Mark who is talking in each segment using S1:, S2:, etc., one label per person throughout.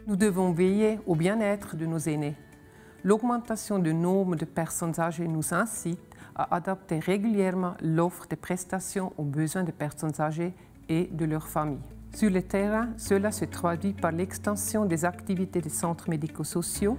S1: Nous devons veiller au bien-être de nos aînés. L'augmentation du nombre de personnes âgées nous incite à adapter régulièrement l'offre de prestations aux besoins des personnes âgées et de leurs familles. Sur le terrain, cela se traduit par l'extension des activités des centres médico-sociaux,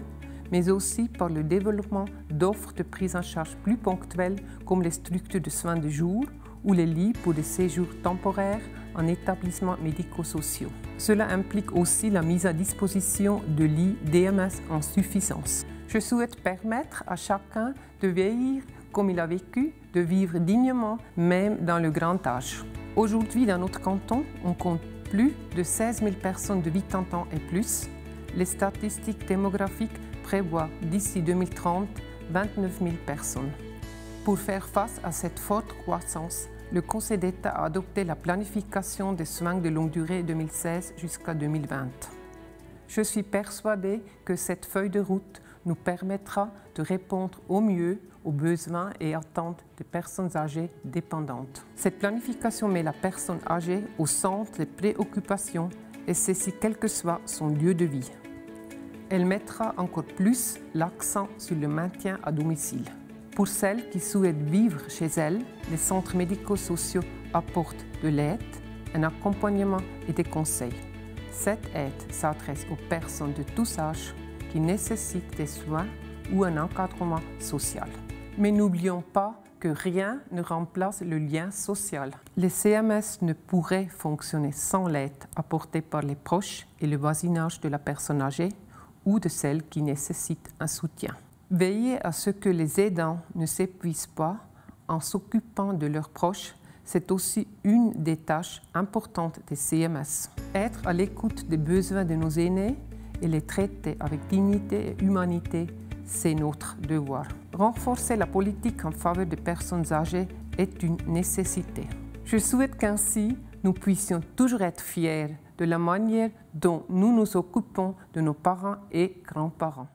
S1: mais aussi par le développement d'offres de prise en charge plus ponctuelles comme les structures de soins de jour ou les lits pour des séjours temporaires en établissements médico-sociaux. Cela implique aussi la mise à disposition de lits DMS en suffisance. Je souhaite permettre à chacun de vieillir comme il a vécu, de vivre dignement, même dans le grand âge. Aujourd'hui, dans notre canton, on compte plus de 16 000 personnes de 80 ans et plus. Les statistiques démographiques prévoient d'ici 2030 29 000 personnes. Pour faire face à cette forte croissance, le Conseil d'État a adopté la planification des soins de longue durée 2016 jusqu'à 2020. Je suis persuadée que cette feuille de route nous permettra de répondre au mieux aux besoins et attentes des personnes âgées dépendantes. Cette planification met la personne âgée au centre des préoccupations et ceci quel que soit son lieu de vie. Elle mettra encore plus l'accent sur le maintien à domicile. Pour celles qui souhaitent vivre chez elles, les centres médico-sociaux apportent de l'aide, un accompagnement et des conseils. Cette aide s'adresse aux personnes de tous âges qui nécessitent des soins ou un encadrement social. Mais n'oublions pas que rien ne remplace le lien social. Les CMS ne pourraient fonctionner sans l'aide apportée par les proches et le voisinage de la personne âgée ou de celle qui nécessite un soutien. Veiller à ce que les aidants ne s'épuisent pas en s'occupant de leurs proches, c'est aussi une des tâches importantes des CMS. Être à l'écoute des besoins de nos aînés et les traiter avec dignité et humanité, c'est notre devoir. Renforcer la politique en faveur des personnes âgées est une nécessité. Je souhaite qu'ainsi, nous puissions toujours être fiers de la manière dont nous nous occupons de nos parents et grands-parents.